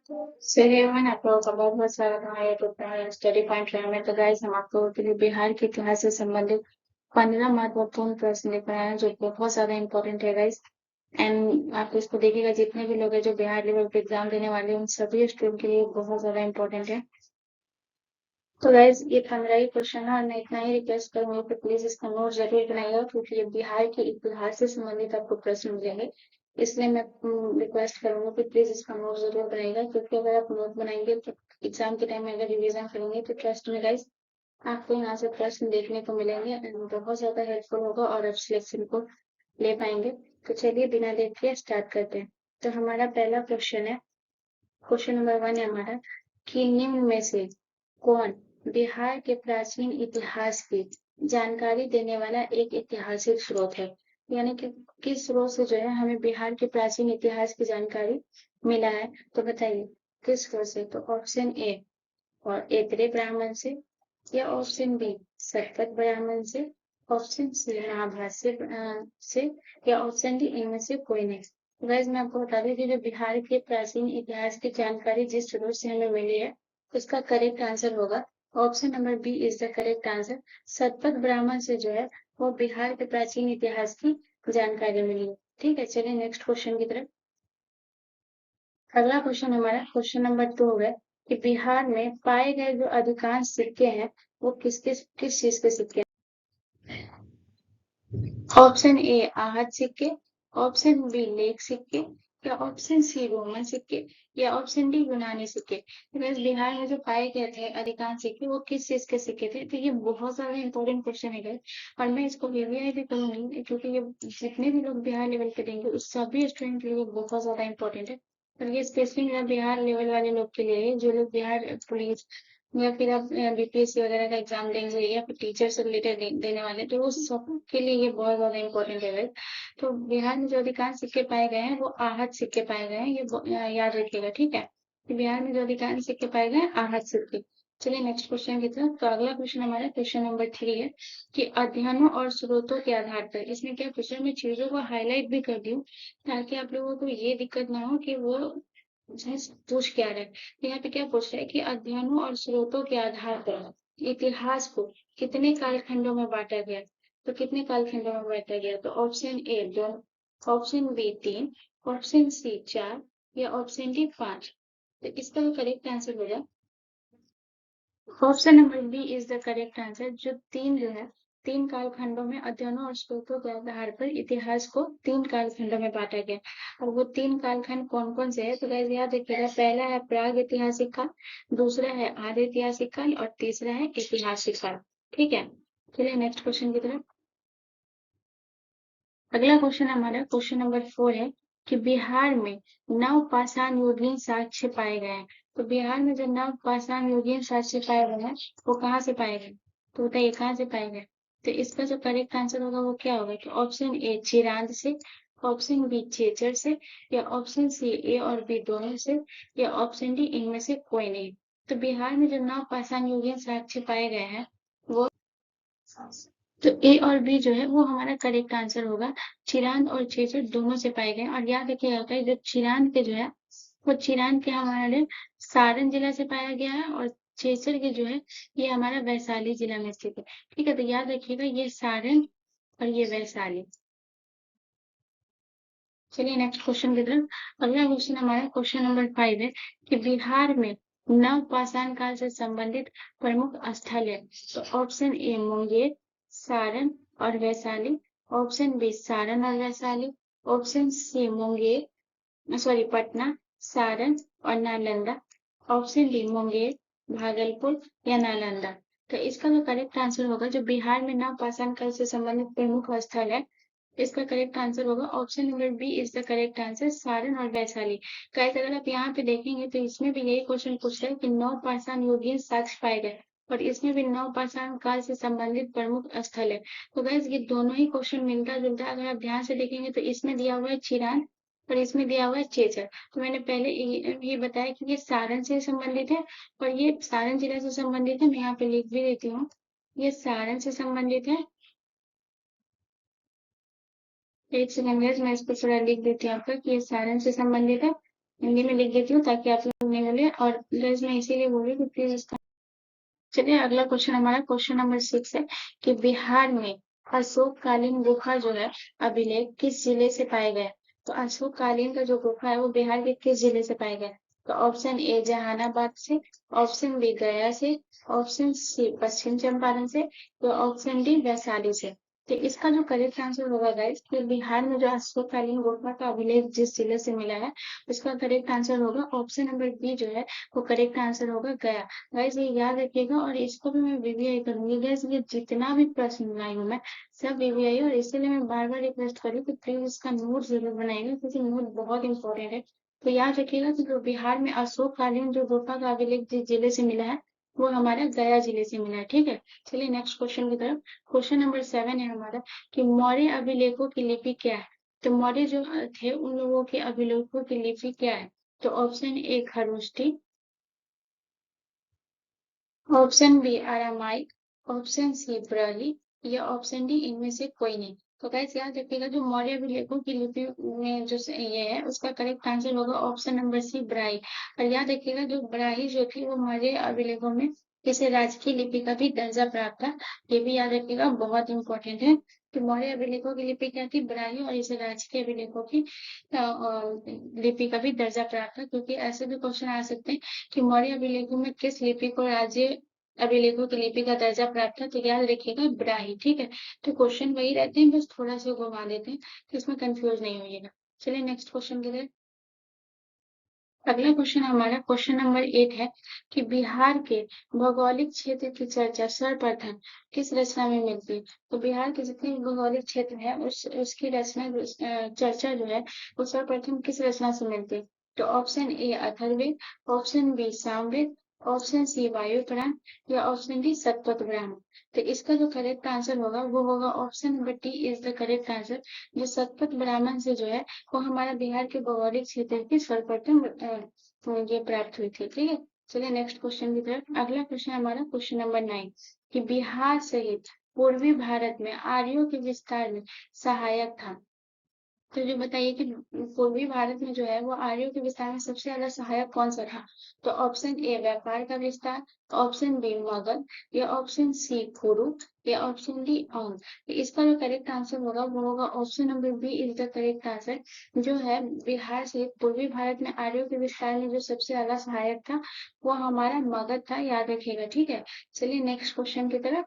चलिए मैंने आप लोगों का बहुत बहुत स्वागत है हमारे YouTube channel study point channel में। तो गाइस हम आप लोगों के लिए बिहार के इतिहास से संबंधित 15 महत्वपूर्ण प्रश्न लेकर आए हैं जो बहुत ज्यादा इंपॉर्टेंट है गाइस। एंड आप इसको देखिएगा, जितने भी लोग हैं जो बिहार लेवल पे एग्जाम देने वाले हैं उन सभी स्टूडेंट के लिए बहुत ज्यादा इंपॉर्टेंट है। तो गाइस ये 15 ही क्वेश्चन है और मैं इतना ही रिक्वेस्ट करूंगी कि प्लीज इसका नोट जरूर बनाइएगा, क्योंकि ये बिहार के इतिहास से संबंधित आपको प्रश्न मिलेंगे। इसलिए मैं रिक्वेस्ट करूंगी कि प्लीज इसका नोट जरूर बनाइएगा, क्योंकि अगर आप नोट बनाएंगे तो एग्जाम के टाइम में अगर रिवीजन करेंगे तो ट्रस्ट में गाइस आपको यहाँ से प्रश्न देखने को मिलेंगे एंड बहुत ज्यादा हेल्पफुल होगा और आप सिलेक्शन को ले पाएंगे। तो चलिए बिना देर के स्टार्ट करते हैं। तो हमारा पहला क्वेश्चन है, क्वेश्चन नंबर 1 है हमारा, कि निम्न में से कौन बिहार के प्राचीन इतिहास की जानकारी देने वाला एक ऐतिहासिक स्रोत है। यानी कि किस स्रोत से जो है हमें बिहार के प्राचीन इतिहास की जानकारी मिला है, तो बताइए किस स्रोत से। तो ऑप्शन ए और एतरे ब्राह्मण से, या ऑप्शन बी सतपथ ब्राह्मण से, ऑप्शन सी महाभाष्य से, या ऑप्शन डी इनमें से कोई नहीं। तो गाइस मैं आपको बता दूं कि जो बिहार के प्राचीन इतिहास की जानकारी जिस स्रोत से हमें मिली है उसका करेक्ट आंसर होगा option number B is the correct answer. Satapatha Brahmana से जो है वो बिहार के प्राचीन इतिहास की जानकारी मिली है। ठीक है, चलिए नेक्स्ट क्वेश्चन की तरफ। अगला क्वेश्चन हमारा क्वेश्चन नंबर 2 है कि बिहार में पाए गए जो अधिकांश सिक्के हैं वो किस चीज के सिक्के हैं। ऑप्शन ए आहत सिक्के, ऑप्शन बी लेख सिक्के, या ऑप्शन सी रोमन सिक्के, या ऑप्शन डी यूनानी सिक्के। वैसे बिहार में जो पाए गए थे अधिकांश सिक्के वो किस चीज के सिक्के थे। तो ये बहुत ज्यादा इंपॉर्टेंट क्वेश्चन है guys। और मैं इसको रिवीआई भी करूंगी क्योंकि ये जितने भी लोग बिहार लेवल पे देंगे उस सभी स्टूडेंट के लिए बहुत ज्यादा इंपॉर्टेंट है। और ये स्पेशली मेरा बिहार लेवल वाले लोग के लिए है जो लोग बिहार पुलिस या फिर आप बीपीएससी वगैरह का एग्जाम देंगे या फिर टीचर से रिलेटेड देने वाले, तो वो सब के लिए ये बहुत ज्यादा इंपॉर्टेंट है guys। तो बिहार में जो अधिकांश सिक्के पाए गए हैं वो आहत सिक्के पाए गए हैं, ये याद रखिएगा। ठीक है, तो बिहार में जो अधिकांश सिक्के पाए गए हैं आहत सिक्के। चलिए नेक्स्ट क्वेश्चन की तरफ। तो अगला क्वेश्चन हमारा क्वेश्चन नंबर 3 है कि अध्ययनों और स्रोतों के आधार पर, इसमें क्या क्वेश्चन में चीजों को हाईलाइट भी कर दूं ताकि आप लोगों को ये दिक्कत ना हो कि वो पूछ क्या रहे। तो यहाँ पे क्या पूछ रहा है कि अध्ययनों और स्रोतों के आधार पर इतिहास को कितने कालखंडों में बांटा गया। तो कितने कालखंडों में बांटा गया। तो option A 2, option B 3, option C 4, या ऑप्शन डी 5। तो इसका जो करेक्ट आंसर होगा option number B is the correct answer. जो तीन जो है तीन कालखंडों में अध्ययनों और स्रोतों के आधार पर इतिहास को तीन कालखंडों में बांटा गया। और वो तीन कालखंड कौन कौन से है। तो गाइस याद रखिएगा, पहला है प्राग ऐतिहासिक काल, दूसरा है आर्य ऐतिहासिक काल और तीसरा है ऐतिहासिक काल। ठीक है, चलिए नेक्स्ट क्वेश्चन की तरफ। अगला क्वेश्चन हमारा क्वेश्चन नंबर 4 है कि बिहार में नवपाषाण युगीन साक्ष्य पाए गए हैं। तो बिहार में जो नवपाषाण युगीन साक्ष्य पाए गए हैं वो कहाँ से पाए गए। तो बताइए कहाँ से पाए गए। तो इसका जो करेक्ट आंसर होगा वो क्या होगा कि ऑप्शन ए चिरांद से, ऑप्शन बी चेचर से, या ऑप्शन सी ए और बी दोनों से, या ऑप्शन डी इनमें से कोई नहीं। तो बिहार में जो नवपाषाण युगीन साक्ष्य पाए गए हैं वो, तो ए और बी जो है वो हमारा करेक्ट आंसर होगा। चिरांद और चेचर दोनों से पाए गए। और याद रखिएगा कि जो चिरांद के जो है वो चिरांद के हमारे सारण जिला से पाया गया है, और चेचर के जो है ये हमारा वैशाली जिला में स्थित है। ठीक है, तो याद रखिएगा ये सारण और ये वैशाली। चलिए नेक्स्ट क्वेश्चन की तरफ। अगला क्वेश्चन हमारा क्वेश्चन नंबर 5 है कि बिहार में नवपाषाण काल से संबंधित प्रमुख स्थल है। तो ऑप्शन ए मुंगेर, सारण और वैशाली, ऑप्शन बी सारण और Vaishali, option C Munger sorry Patna, Saran और नालंदा, ऑप्शन डी मुंगेर, भागलपुर या नालंदा। तो इसका जो करेक्ट आंसर होगा जो बिहार में नवपाषाण काल से संबंधित प्रमुख स्थल है, इसका करेक्ट आंसर होगा option number B is the correct answer, Saran और वैशाली। गाइस अगर आप यहाँ पे देखेंगे तो इसमें भी यही क्वेश्चन पूछ रहा है कि नवपाषाण युगीन साक्ष्य पाए गए, और इसमें भी नवपाषाण काल से संबंधित प्रमुख स्थल है। तो गाइस ये दोनों ही क्वेश्चन मिलता जुलता है। अगर आप ध्यान से देखेंगे तो इसमें दिया हुआ है चिरान और इसमें दिया हुआ है चेचर। तो मैंने पहले ये बताया कि ये सारण से संबंधित है और ये सारण जिला से संबंधित है। मैं यहाँ पे लिख भी देती हूँ, ये सारण से संबंधित है। एक सेकंड गाइस मैं इसको थोड़ा लिख देती हूँ आपका कि ये सारण से संबंधित है हिंदी में लिख देती हूँ ताकि आप लोग नहीं बोले। और गाइस मैं इसीलिए बोल रही हूँ कि प्लीज इसका। चलिए अगला क्वेश्चन हमारा क्वेश्चन नंबर 6 है कि बिहार में अशोककालीन गुफा जो है अभिलेख किस जिले से पाए गए। तो अशोककालीन का जो गुफा है वो बिहार के किस जिले से पाए गए। तो ऑप्शन ए जहानाबाद से, ऑप्शन बी गया से, ऑप्शन सी पश्चिम चंपारण से, तो ऑप्शन डी वैशाली से। तो इसका जो करेक्ट आंसर होगा गाइस कि बिहार में जो अशोककालीन गुफा का अभिलेख जिस जिले से मिला है उसका करेक्ट आंसर होगा ऑप्शन नंबर बी जो है वो करेक्ट आंसर होगा गया। गाइस ये याद रखिएगा और इसको भी मैं वीवीआई करूंगी। गाइस ये जितना भी प्रश्न लाई हूँ मैं सब वीवीआई, और इसीलिए मैं बार बार रिक्वेस्ट करूँ कि प्लीज इसका नोट जरूर बनाएगा क्योंकि नोट बहुत इंपॉर्टेंट है। तो याद रखिएगा कि जो बिहार में अशोककालीन जो गुफा का अभिलेख जिस जिले से मिला है वो हमारा गया जिले से मिला है। ठीक है, चलिए नेक्स्ट क्वेश्चन की तरफ। क्वेश्चन नंबर 7 है हमारा कि मौर्य अभिलेखों की लिपि क्या है। तो मौर्य जो थे उन लोगों के अभिलेखों की लिपि क्या है। तो option A Kharosthi, option B Aramaic, option C Brahmi या ऑप्शन डी इनमें से कोई नहीं। तो गाइस याद रखिएगा जो मौर्य अभिलेखों की लिपि में जो ये है उसका करेक्ट आंसर होगा ऑप्शन नंबर सी ब्राही। और याद रखिएगा जो ब्राही जो थी वो मौर्य अभिलेखों में इसे राजकीय लिपि का भी दर्जा प्राप्त था। ये भी याद रखिएगा, बहुत इंपॉर्टेंट है कि मौर्य अभिलेखों की लिपि क्या थी, ब्राही, और इसे राजकीय अभिलेखों की लिपि का भी दर्जा प्राप्त था। क्योंकि ऐसे भी क्वेश्चन आ सकते हैं कि मौर्य अभिलेखों में किस लिपि को राज्य अभिलेखों की लिपि का दर्जा प्राप्त है। तो याद रखिएगा ब्राही। ठीक है, तो क्वेश्चन वही रहते हैं, बस थोड़ा सा घुमा देते हैं तो इसमें कंफ्यूज नहीं होइएगा। चलिए नेक्स्ट क्वेश्चन की तरफ। अगला क्वेश्चन हमारा क्वेश्चन नंबर 8 है कि बिहार के भौगोलिक क्षेत्र की चर्चा सर्वप्रथम किस रचना में मिलती है। तो बिहार के जितने भी भौगोलिक क्षेत्र है उसकी रचना चर्चा जो है वो सर्वप्रथम किस रचना से मिलती है। तो option A Atharvaveda, option B Samaveda, option C Vayu Purana या ऑप्शन डी शतपथ ब्राह्मण। तो इसका जो करेक्ट आंसर होगा वो होगा option number D is the correct answer. जो शतपथ ब्राह्मण से जो है वो हमारा बिहार के भौगोलिक क्षेत्र की सर्वप्रथम ये प्राप्त हुई थी। ठीक है, चलिए नेक्स्ट क्वेश्चन की तरफ। अगला क्वेश्चन हमारा क्वेश्चन नंबर 9 कि बिहार सहित पूर्वी भारत में आर्यों के विस्तार में सहायक था। तो जो बताइए कि पूर्वी भारत में जो है वो आर्यों के विस्तार में सबसे ज्यादा सहायक कौन सा था। तो ऑप्शन ए व्यापार का विस्तार, ऑप्शन बी मगध या ऑप्शन सी कुरु या ऑप्शन डी औंग। तो इसका जो करेक्ट आंसर होगा वो होगा option number B is the correct answer. जो है बिहार से पूर्वी भारत में आर्यों के विस्तार में जो सबसे ज्यादा सहायक था वो हमारा मगध था, याद रखिएगा। ठीक है, चलिए नेक्स्ट क्वेश्चन की तरफ।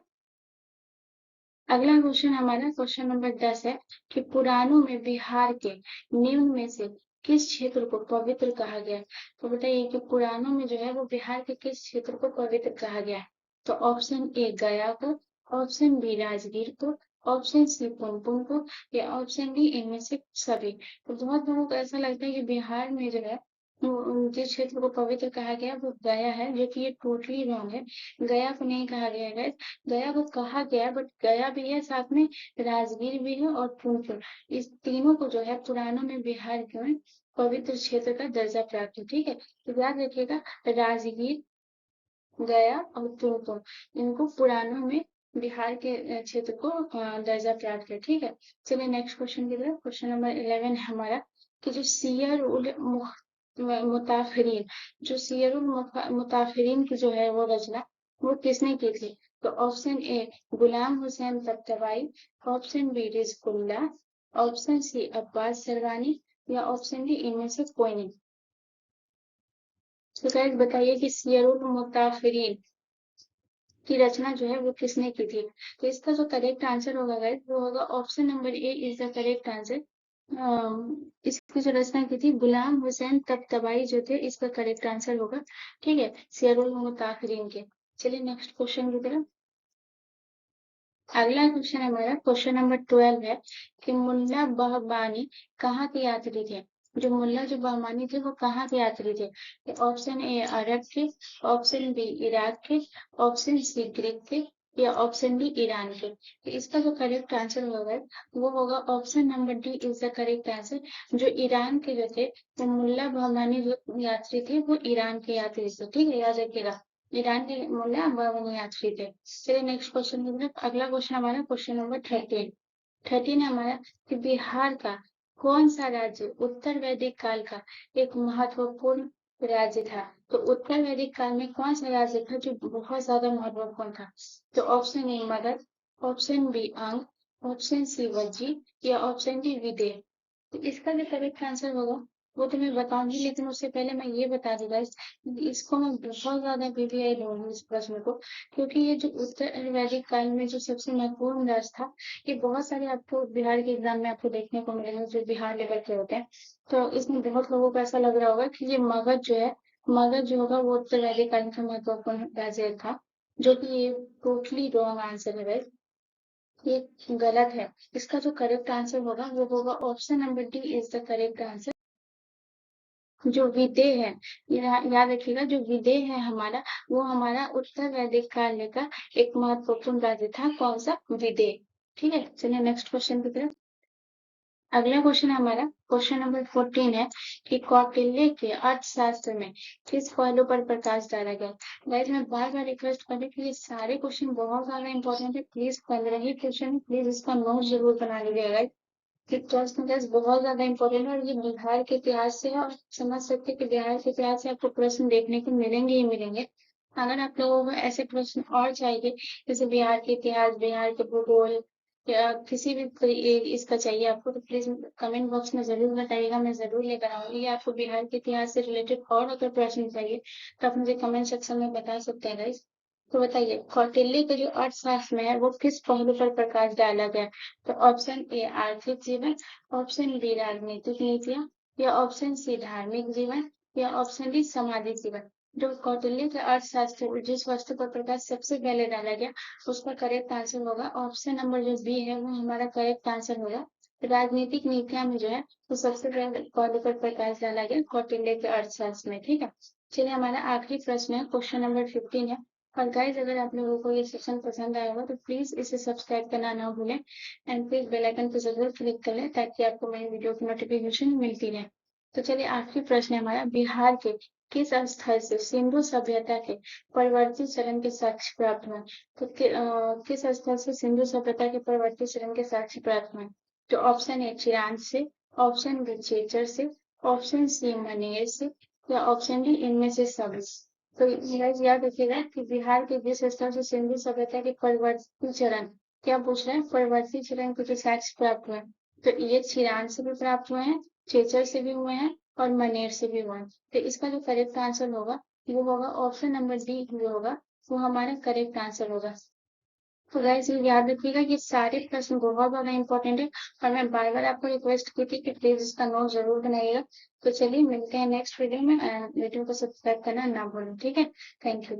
अगला क्वेश्चन हमारा क्वेश्चन नंबर 10 है कि पुराणों में बिहार के निम्न में से किस क्षेत्र को पवित्र कहा गया है। तो बताइए कि पुराणों में जो है वो बिहार के किस क्षेत्र को पवित्र कहा गया है। तो ऑप्शन ए गया को, ऑप्शन बी राजगीर को, ऑप्शन सी पुनपुन को या ऑप्शन डी इनमें से सभी। तो बहुत लोगों को ऐसा लगता है कि बिहार में जो है जिस क्षेत्र को पवित्र कहा गया वो गया है, जो कि ये टोटली रॉन्ग है। गया को नहीं कहा गया है। गया को कहा गया बट गया भी है, साथ में राजगीर भी है और पुनपुन। इस तीनों को जो है पुराणों में बिहार के पवित्र क्षेत्र का दर्जा प्राप्त है। ठीक है, तो याद रखिएगा राजगीर, गया और पुनपुन इनको पुराणों में बिहार के क्षेत्र को दर्जा प्राप्त है। ठीक है, चलिए नेक्स्ट क्वेश्चन की तरफ। क्वेश्चन नंबर 11 है हमारा कि जो सियर उल मुताफरीन, जो सियर उल मुताफरीन की जो है वो रचना वो किसने की थी। तो option A Ghulam Hussain Takhtbai, option B Rizqullah, option C Abbas Sarwani या ऑप्शन डी इनमें से कोई नहीं। तो गाइस बताइए कि सियरुल मुताफिरीन की रचना जो है वो किसने की थी। तो इसका जो करेक्ट आंसर होगा गाइस वो होगा option number A is the correct answer. इसकी जो रचना की थी गुलाम हुसैन तख्तबाई जो थे, इसका करेक्ट आंसर होगा। ठीक है, सियरुल मुताफिरीन के। चलिए नेक्स्ट क्वेश्चन की तरफ। अगला क्वेश्चन हमारा क्वेश्चन नंबर 12 है कि मुल्ला बहबानी कहाँ के यात्री थे। जो मुल्ला जो बहमानी थे वो कहाँ के यात्री थे। ऑप्शन ए अरब के, ऑप्शन बी इराक के, ऑप्शन सी ग्रीक के या ऑप्शन डी ईरान के। तो इसका जो करेक्ट आंसर होगा वो होगा option number D is the correct answer. जो ईरान के जो थे वो मुल्ला बहमानी जो यात्री थे वो ईरान के यात्री थे। ठीक है, याद रखिएगा ईरान के मुल्ला बहमानी यात्री थे। चलिए नेक्स्ट क्वेश्चन की तरफ। अगला क्वेश्चन हमारा क्वेश्चन नंबर 13 है हमारा कि बिहार का कौन सा राज्य उत्तर वैदिक काल का एक महत्वपूर्ण राज्य था? तो उत्तर वैदिक काल में कौन सा राज्य था जो बहुत ज्यादा महत्वपूर्ण था? तो option A Magadha, option B Anga, option C Vajji या ऑप्शन डी विदेह। तो इसका जो करेक्ट आंसर होगा वो तो मैं बताऊंगी, लेकिन उससे पहले मैं ये बता दूं गाइस, इसको मैं बहुत ज्यादा बीबीआई लूंगी इस प्रश्न को, क्योंकि ये जो उत्तर वैदिक काल में जो सबसे महत्वपूर्ण राज था, ये बहुत सारे आपको बिहार के एग्जाम में आपको देखने को मिलेंगे जो बिहार लेवल के होते हैं। तो इसमें बहुत लोगों को ऐसा लग रहा होगा कि ये मगध जो है, मगध जो होगा वो उत्तर वैदिक काल का महत्वपूर्ण राज्य था, जो कि ये टोटली रॉन्ग आंसर है गाइस, ये गलत है। इसका जो करेक्ट आंसर होगा वो होगा option number D is the correct answer. जो विदेह है, याद रखिएगा, जो विदेह है हमारा, वो हमारा उत्तर वैदिक काल का एक महत्वपूर्ण राज्य था। कौन सा? विदेह। ठीक है, चलिए नेक्स्ट क्वेश्चन की तरफ। अगला क्वेश्चन हमारा क्वेश्चन नंबर 14 है कि कौटिल्य के अर्थशास्त्र में किस पहलू पर प्रकाश डाला गया? गाइस मैं बार बार रिक्वेस्ट कर रही हूँ कि ये सारे क्वेश्चन बहुत ज्यादा इंपॉर्टेंट है, प्लीज 15 ही क्वेश्चन, प्लीज इसका नोट जरूर बना लीजिएगा। ये ट्वेल्थ में टेस्ट बहुत ज्यादा इंपॉर्टेंट है और ये बिहार के इतिहास से है, और समझ सकते हैं कि बिहार के इतिहास से आपको प्रश्न देखने को मिलेंगे ही मिलेंगे। अगर आप लोगों को ऐसे प्रश्न और चाहिए, जैसे बिहार के इतिहास, बिहार के भूगोल, या किसी भी इसका चाहिए आपको, तो प्लीज कमेंट बॉक्स में जरूर बताइएगा, मैं जरूर लेकर आऊंगी। आपको बिहार के इतिहास से रिलेटेड और अगर प्रश्न चाहिए तो आप मुझे कमेंट सेक्शन में बता सकते हैं गाइस। तो बताइए, कौटिल्य का जो अर्थशास्त्र में है वो किस पहलू पर प्रकाश डाला गया? तो ऑप्शन ए आर्थिक जीवन, ऑप्शन बी राजनीतिक नीतियां, या ऑप्शन सी धार्मिक जीवन, या ऑप्शन डी सामाजिक जीवन। जो कौटिल्य के अर्थशास्त्र जिस वस्तु पर प्रकाश सबसे पहले डाला गया, उसका करेक्ट आंसर होगा ऑप्शन नंबर जो बी है, वो हमारा करेक्ट आंसर होगा। राजनीतिक नीतियां में जो है वो सबसे पहले पहले पर प्रकाश डाला गया कौटिल्य के अर्थशास्त्र में। ठीक है, चलिए हमारा आखिरी प्रश्न है, क्वेश्चन नंबर 15 है। और गाइज अगर आप लोगों को ये सेशन पसंद आया हो तो प्लीज इसे सब्सक्राइब करना ना भूलें, एंड प्लीज बेल आइकन पर जरूर क्लिक कर लें ताकि आपको मेरी वीडियो की नोटिफिकेशन मिलती रहे। तो चलिए आखिरी प्रश्न है हमारा, बिहार के किस स्थल से सिंधु सभ्यता के परवर्ती चरण के साक्ष्य प्राप्त हुए? तो किस स्थल से सिंधु सभ्यता के परवर्ती चरण के साक्ष्य प्राप्त हुए? तो ऑप्शन ए चिरांद से, ऑप्शन बी चेचर से, ऑप्शन सी मनेर से, या ऑप्शन डी इनमें से सभी। तो गाइस याद रखिएगा कि बिहार के जिस स्थल से सिंधु सभ्यता के परवर्ती चरण, क्या पूछ रहे हैं, परवर्ती चरण के साक्ष्य प्राप्त हुए, तो ये चिरांद से भी प्राप्त हुए हैं, चेचर से भी हुए हैं, और मनेर से भी हुए हैं। तो इसका जो करेक्ट आंसर होगा वो होगा ऑप्शन नंबर डी, जो होगा वो हमारा करेक्ट आंसर होगा। तो गाइस ये याद रखिएगा, ये सारे प्रश्न बहुत ज्यादा इंपॉर्टेंट है, और मैं बार बार आपको रिक्वेस्ट की थी कि प्लीज इसका नोट जरूर बनाइएगा। तो चलिए मिलते हैं नेक्स्ट वीडियो में, वीडियो को सब्सक्राइब करना ना भूलें। ठीक है, थैंक यू।